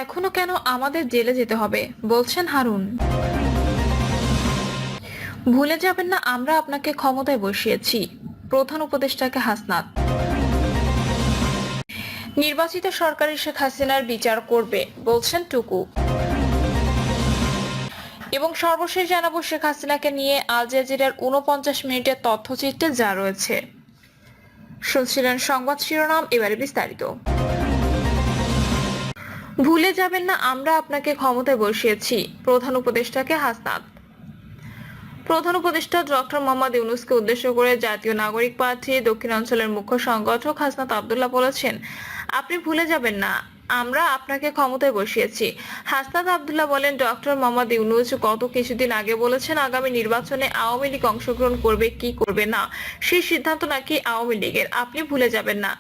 এখনো কেন আমাদের জেলে যেতে হবে বলছেন হারুন। ভুলে যাবেন না আমরা আপনাকে ক্ষমতায় বসিয়েছি, প্রধান উপদেষ্টাকে হাসনাত। নির্বাচিত সরকারি শেখ হাসিনার বিচার করবে বলছেন টুকু। এবং সর্বশেষ জানাবো শেখ হাসিনাকে নিয়ে আল জাজিরার 49 মিনিটের তথ্যচিত্রে যা রয়েছে। শুনছিলেন সংবাদ শিরোনাম, এবারে বিস্তারিত। ভুলে যাবেন না আমরা আপনাকে ক্ষমতায় বসিয়েছি, প্রধান উপদেষ্টাকে হাসনাত। প্রধান উপদেষ্টা ডক্টর মোহাম্মদ ইউনূসকে উদ্দেশ্য করে জাতীয় নাগরিক পার্টি দক্ষিণাঞ্চলের মুখ্য সংগঠক হাসনাত আব্দুল্লাহ বলেছেন, আপনি ভুলে যাবেন না আমরা আপনাকে ক্ষমতায় বসিয়েছি। হাসনাত আব্দুল্লাহ বলেন, ডক্টর মোহাম্মদ ইউনূস গত কিছুদিন আগে বলেছেন আগামী নির্বাচনে আওয়ামী লীগ অংশগ্রহণ করবে কি করবে না সেই সিদ্ধান্ত নাকি আওয়ামী লীগের। আপনি ভুলে যাবেন না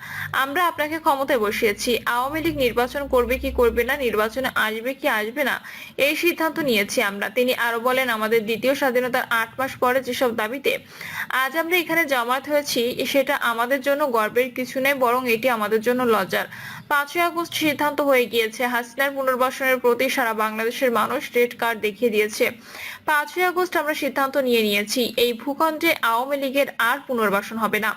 আমরা আপনাকে ক্ষমতায় বসিয়েছি। আওয়ামী লীগ নির্বাচন করবে কি করবে না, নির্বাচনে আসবে কি আসবে না এই সিদ্ধান্ত নিয়েছি আমরা। তিনি আরো বলেন, আমাদের দ্বিতীয় স্বাধীনতার 8 মাস পরে যেসব দাবিতে আজ আমরা এখানে জমায়েত হয়েছি সেটা আমাদের জন্য গর্বের কিছু নেই, বরং এটি আমাদের জন্য লজ্জার। 5ই আগস্ট সিদ্ধান্ত হয়ে গিয়েছে, হাসিনার পুনর্বাসনের প্রতি সারা বাংলাদেশের মানুষ রেড কার্ড দেখিয়ে দিয়েছে। 5ই আগস্ট আমরা সিদ্ধান্ত নিয়েছি এই ভূখণ্ডে আওয়ামী লীগের আর পুনর্বাসন হবে না।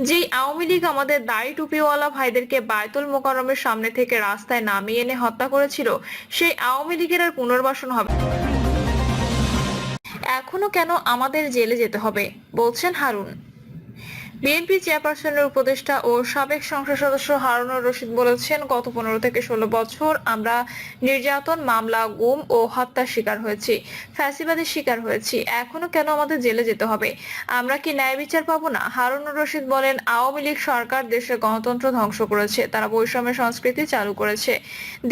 যেই আওয়ামী লীগ আমাদের দাড়ি টুপিওয়ালা ভাইদেরকে বায়তুল মোকাররমের সামনে থেকে রাস্তায় নামিয়ে এনে হত্যা করেছিল, সেই আওয়ামী লীগের আর পুনর্বাসন হবে। এখনো কেন আমাদের জেলে যেতে হবে বলছেন হারুন। বিএনপি চেয়ারপারসনের উপদেষ্টা ও সাবেক সংসদ সদস্য হারুনুর রশিদ বলেছেন, গত 15 থেকে 16 বছর আমরা নির্যাতন, মামলা, গুম ও হত্যার শিকার হয়েছি, ফ্যাসিবাদের শিকার হয়েছি। এখনো কেন আমাদের জেলে যেতে হবে? আমরা কি ন্যায় বিচার পাবো না? হারুনুর রশিদ বলেন, আওয়ামী লীগ সরকার দেশের গণতন্ত্র ধ্বংস করেছে, তারা বৈষম্য সংস্কৃতি চালু করেছে,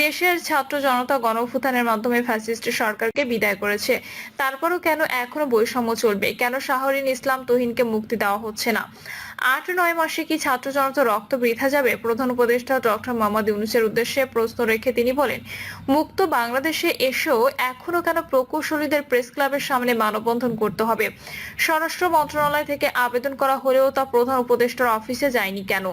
দেশের ছাত্র জনতা গণঅভ্যুত্থানের মাধ্যমে ফ্যাসিস্ট সরকারকে বিদায় করেছে। তারপরও কেন এখনো বৈষম্য চলবে? কেন শাহরিন ইসলাম তুহিনকে মুক্তি দেওয়া হচ্ছে না? 8-9 মাসে কি ছাত্র জনতা রক্ত বৃথা যাবে? প্রধান উপদেষ্টা ডক্টর মোহাম্মদ ইউনূসের উদ্দেশ্যে প্রশ্ন রেখে তিনি বলেন, মুক্ত বাংলাদেশে এসেও এখনো কেন প্রকৌশলীদের প্রেস ক্লাবের সামনে মানববন্ধন করতে হবে? স্বরাষ্ট্র মন্ত্রণালয় থেকে আবেদন করা হলেও তা প্রধান উপদেষ্টার অফিসে যায়নি কেন?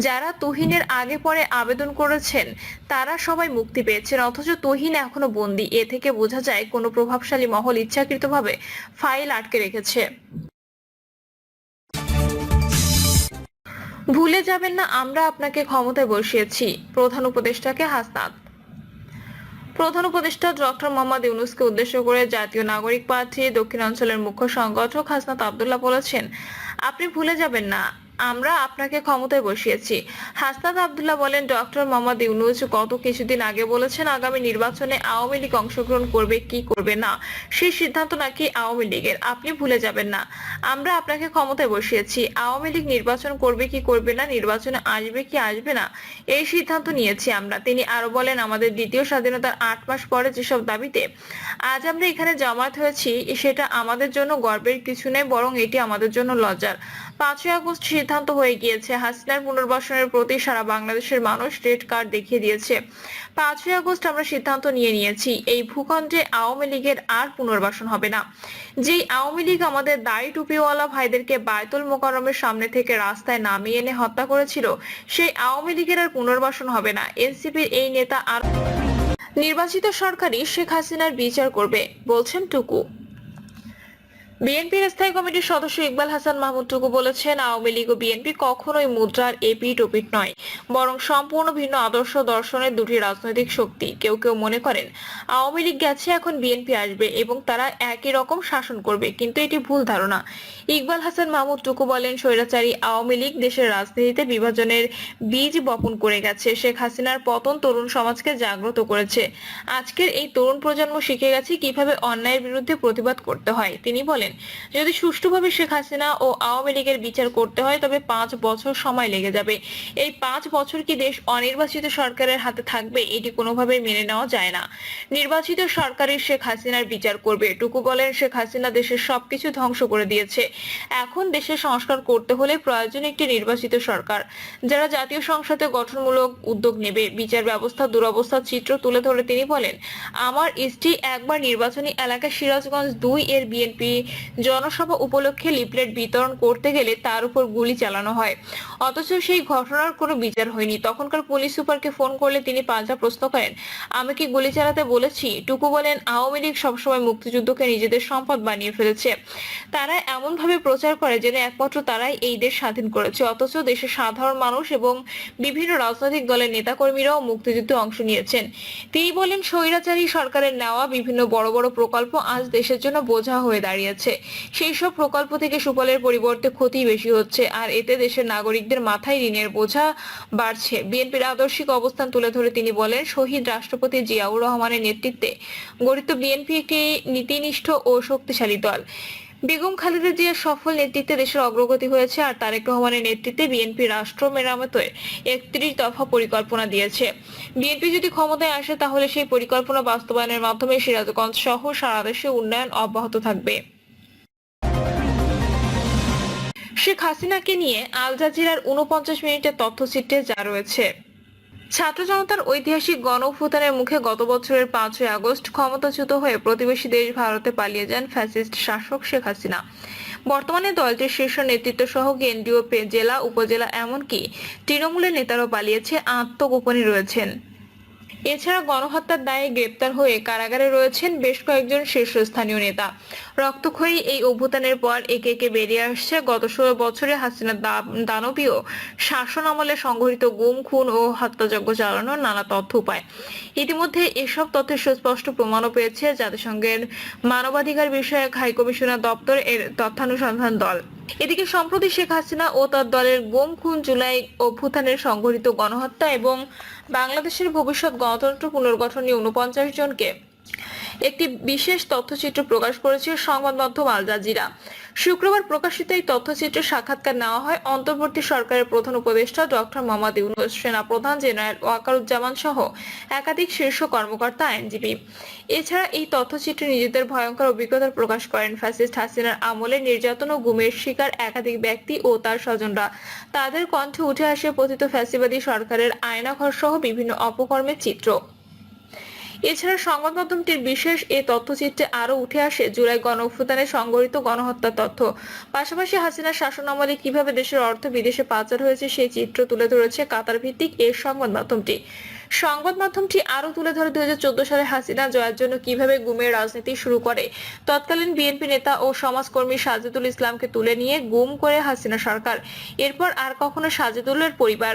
যারা তুহিনের আগে পরে আবেদন করেছেন তারা সবাই মুক্তি পেয়েছেন, অথচ তুহিন এখনো বন্দী। এ থেকে বোঝা যায় কোনো প্রভাবশালী মহল ইচ্ছাকৃতভাবে ফাইল আটকে রেখেছে। ভুলে যাবেন না আমরা আপনাকে ক্ষমতায় বসিয়েছি, প্রধান উপদেষ্টাকে হাসনাত। প্রধান উপদেষ্টা ডক্টর মোহাম্মদ ইউনূসকে উদ্দেশ্য করে জাতীয় নাগরিক পার্টি দক্ষিণাঞ্চলের মুখ্য সংগঠক হাসনাত আব্দুল্লাহ বলেছেন, আপনি ভুলে যাবেন না আমরা আপনাকে ক্ষমতায় বসিয়েছি। হাসনাত আব্দুল্লাহ বলেন, ডক্টর মোহাম্মদ ইউনূস গত কিছুদিন আগে বলেছেন আগামী নির্বাচনে আওয়ামী লীগ অংশগ্রহণ করবে কি করবে না সেই সিদ্ধান্ত নাকি আওয়ামী লীগের। আপনি ভুলে যাবেন না আমরা আপনাকে ক্ষমতায় বসিয়েছি। আওয়ামী লীগ নির্বাচন করবে কি করবে না, নির্বাচনে আসবে কি আসবে না এই সিদ্ধান্ত নিয়েছি আমরা। তিনি আরো বলেন, আমাদের দ্বিতীয় স্বাধীনতার 8 মাস পরে যেসব দাবিতে আজ আমরা এখানে জমায়েত হয়েছি সেটা আমাদের জন্য গর্বের কিছু নেই, বরং এটি আমাদের জন্য লজ্জার। 5ই আগস্ট সিদ্ধান্ত হয়ে গিয়েছে, হাসিনার পুনর্বাসনের প্রতি সারা বাংলাদেশের মানুষ রেড কার্ড দেখিয়ে দিয়েছে। 5ই আগস্ট আমরা সিদ্ধান্ত নিয়েছি এই ভূখণ্ডে আওয়ামী লীগের আর পুনর্বাসন হবে না। যেই আওয়ামী লীগ আমাদের দাড়ি টুপিওয়ালা ভাইদেরকে বায়তুল মোকাররমের সামনে থেকে রাস্তায় নামিয়ে এনে হত্যা করেছিল, সেই আওয়ামী লীগের আর পুনর্বাসন হবে না। এনসিপির এই নেতা আর নির্বাচিত সরকারই শেখ হাসিনার বিচার করবে বলছেন টুকু। বিএনপির স্থায়ী কমিটির সদস্য ইকবাল হাসান মাহমুদ টুকু বলেছেন, আওয়ামী লীগ ও বিএনপি কখনোই মুদ্রার এপিঠ ওপিঠ নয়, বরং সম্পূর্ণ ভিন্ন আদর্শ দর্শনের দুটি রাজনৈতিক শক্তি। কেউ কেউ মনে করেন আওয়ামী লীগ গেছে, এখন বিএনপি আসবে এবং তারা একই রকম শাসন করবে, কিন্তু এটি ভুল ধারণা। ইকবাল হাসান মাহমুদ টুকু বলেন, স্বৈরাচারী আওয়ামী লীগ দেশের রাজনীতিতে বিভাজনের বীজ বপন করে গেছে। শেখ হাসিনার পতন তরুণ সমাজকে জাগ্রত করেছে। আজকের এই তরুণ প্রজন্ম শিখে গেছে কিভাবে অন্যায়ের বিরুদ্ধে প্রতিবাদ করতে হয়। তিনি বলেন, যদি সুষ্ঠুভাবে শেখ হাসিনা ও আওয়ামী লীগের বিচার করতে হয় তবে 5 বছর সময় লেগে যাবে। এই 5 বছর কি দেশ অনির্বাচিত সরকারের হাতে থাকবে? এটি কোনোভাবেই মেনে নেওয়া যায় না। নির্বাচিত সরকারই শেখ হাসিনার বিচার করবে। টুকু বলেন, শেখ হাসিনা দেশের সবকিছু ধ্বংস করে দিয়েছে, এখন দেশের সংস্কার করতে হলে প্রয়োজন একটি নির্বাচিত সরকার, যারা জাতীয় সংসদে গঠনমূলক উদ্যোগ নেবে। বিচার ব্যবস্থা দুরবস্থার চিত্র তুলে ধরে তিনি বলেন, আমার স্ত্রী একবার নির্বাচনী এলাকা সিরাজগঞ্জ 2 এর বিএনপি জনসভা উপলক্ষে লিফলেট বিতরণ করতে গেলে তার উপর গুলি চালানো হয়। অথচ সেই ঘটনার কোনো বিচার হয়নি। তখনকার পুলিশ সুপারকে ফোন করলে তিনি পাল্টা প্রশ্ন করেন, আমি কি গুলি চালাতে বলেছি? টুকু বলেন, আওয়ামী লীগ সবসময় মুক্তিযুদ্ধকে নিজেদের সম্পদ বানিয়ে ফেলেছে। তারা এমন ভাবে প্রচার করে যেন একমাত্র তারাই এই দেশ স্বাধীন করেছে, অথচ দেশের সাধারণ মানুষ এবং বিভিন্ন রাজনৈতিক দলের নেতাকর্মীরাও মুক্তিযুদ্ধে অংশ নিয়েছেন। তিনি বলেন, স্বৈরাচারী সরকারের নেওয়া বিভিন্ন বড় বড় প্রকল্প আজ দেশের জন্য বোঝা হয়ে দাঁড়িয়েছে। সেই সব প্রকল্প থেকে সুফলের পরিবর্তে ক্ষতি বেশি হচ্ছে, আর এতে দেশের নাগরিকদের মাথায় ঋণের বোঝা বাড়ছে। বিএনপির আদর্শিক অবস্থান তুলে ধরে তিনি বলেন, শহীদ রাষ্ট্রপতি জিয়াউর রহমানের নেতৃত্বে গঠিত বিএনপি একটি নীতিনিষ্ঠ ও শক্তিশালী দল। বেগম খালেদা জিয়ার সফল নেতৃত্বে দেশের অগ্রগতি হয়েছে, আর তারেক রহমানের নেতৃত্বে বিএনপি রাষ্ট্র মেরামতের 31 দফা পরিকল্পনা দিয়েছে। বিএনপি যদি ক্ষমতায় আসে তাহলে সেই পরিকল্পনা বাস্তবায়নের মাধ্যমে সিরাজগঞ্জ সহ সারা দেশে উন্নয়ন অব্যাহত থাকবে। শেখ হাসিনাকে নিয়ে আল জাজিরার 49 মিনিটের তথ্যচিত্রে যা রয়েছে। ছাত্র জনতার ঐতিহাসিক গণ অভ্যুত্থানের মুখে গত বছরের 5ই আগস্ট ক্ষমতাচ্যুত হয়ে প্রতিবেশী দেশ ভারতে পালিয়ে যান ফ্যাসিস্ট শাসক শেখ হাসিনা। বর্তমানে দলটির শীর্ষ নেতৃত্ব সহ কেন্দ্রীয় জেলা উপজেলা এমনকি তৃণমূলের নেতারাও পালিয়েছে, আত্মগোপনে রয়েছেন। এছাড়া গণহত্যার দায়ে গ্রেপ্তার হয়ে কারাগারে রয়েছেন বেশ কয়েকজন শীর্ষস্থানীয় নেতা। রক্তক্ষয়ী এই অভ্যুত্থানের পর একে একে বেরিয়ে আসছে গত 16 বছরে হাসিনার দানবীয় শাসন আমলে সংঘটিত গুম, খুন ও হত্যাযজ্ঞ চালানোর নানা তথ্য উপায়। ইতিমধ্যে এসব তথ্যের সুস্পষ্ট প্রমাণও পেয়েছে জাতিসংঘের মানবাধিকার বিষয়ক হাই কমিশনার দপ্তর এর তথ্যানুসন্ধান দল। এদিকে সম্প্রতি শেখ হাসিনা ও তার দলের গুম, খুন, জুলাই অভ্যুত্থানের সংঘটিত গণহত্যা এবং বাংলাদেশের ভবিষ্যৎ গণতন্ত্র পুনর্গঠন নিয়ে 49 জনকে একটি বিশেষ তথ্যচিত্র প্রকাশ করেছে সংবাদ মাধ্যম আল জাজিরা। শুক্রবার প্রকাশিত এই তথ্যচিত্রের সাক্ষাৎকার নেওয়া হয় অন্তর্বর্তী সরকারের প্রধান উপদেষ্টা ডক্টর মোহাম্মদ ইউনূস, সেনাপ্রধান জেনারেল ওয়াকারুজ্জামান সহ একাধিক শীর্ষ কর্মকর্তা, আইনজীবী। এছাড়া এই তথ্যচিত্রে নিজেদের ভয়ঙ্কর অভিজ্ঞতার প্রকাশ করেন ফ্যাসিস্ট হাসিনার আমলে নির্যাতন ও গুমের শিকার একাধিক ব্যক্তি ও তার স্বজনরা। তাদের কণ্ঠে উঠে আসে পতিত ফ্যাসিবাদী সরকারের আয়নাঘর সহ বিভিন্ন অপকর্মের চিত্র। এছাড়া সংবাদ মাধ্যমটির বিশেষ এই তথ্যচিত্রে আরো উঠে আসে জুলাই গণ অভ্যুত্থানে সংঘটিত গণহত্যার তথ্য। পাশাপাশি হাসিনার শাসন আমলে কিভাবে দেশের অর্থ বিদেশে পাচার হয়েছে সেই চিত্র তুলে ধরেছে কাতার ভিত্তিক এই সংবাদ মাধ্যমটি। সংবাদ মাধ্যমটি আরো তুলে ধরে 2014 সালে হাসিনা জয়ের জন্য কিভাবে গুমের রাজনীতি শুরু করে। তৎকালীন বিএনপি নেতা ও সমাজকর্মী সাজেদুল ইসলামকে তুলে নিয়ে গুম করে হাসিনা সরকার। এরপর আর কখনো সাজেদুলের পরিবার।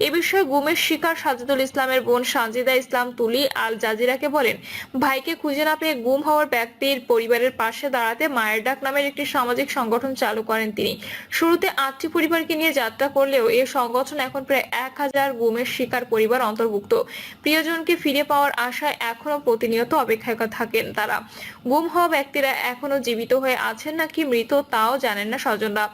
এ বিষয়ে গুমের শিকার সাজেদুল ইসলামের বোন সানজিদা ইসলাম তুলি আল জাজিরাকে বলেন, ভাইকে খুঁজে না পেয়ে গুম হওয়ার ব্যক্তির পরিবারের পাশে দাঁড়াতে মায়ের ডাক নামের একটি সামাজিক সংগঠন চালু করেন তিনি। শুরুতে 8টি পরিবারকে নিয়ে যাত্রা করলেও এ সংগঠন এখন প্রায় 1000 গুমের শিকার পরিবার অন্তর্ভুক্ত। প্রিয়জনকে ফিরে পাওয়ার আশায় এখনো প্রতিনিয়ত অপেক্ষায় থাকেন তারা। গুম হওয়া ব্যক্তিরা এখনো জীবিত হয়ে আছেন নাকি মৃত তাও জানেন না স্বজনরা।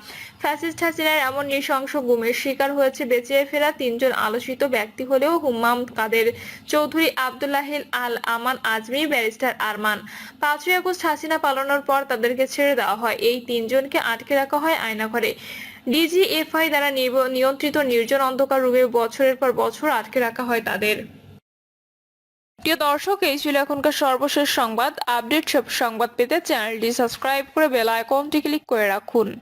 ফ্যাসিস্ট হাসিনার এমন নৃশংস গুমের শিকার হয়েছে বেঁচে ফেরা 3 জন আলোচিত ব্যক্তি হলেও হুম্মাম কাদের চৌধুরী, আব্দুল্লাহিল আল আমান আজমি, ব্যারিস্টার আরমান। 5ই আগস্ট হাসিনা পালানোর পর তাদেরকে ছেড়ে দেওয়া হয়। এই 3 জনকে আটকে রাখা হয় আয়নাঘরে। ডিজিএফআই দ্বারা নিয়ন্ত্রিত নির্জন অন্ধকার রুমে বছরের পর বছর আটকে রাখা হয় তাদের। প্রিয় দর্শক, এই ছিল এখনকার সর্বশেষ সংবাদ। আপডেট সব সংবাদ পেতে চ্যানেলটি সাবস্ক্রাইব করে বেল আইকনটি ক্লিক করে রাখুন।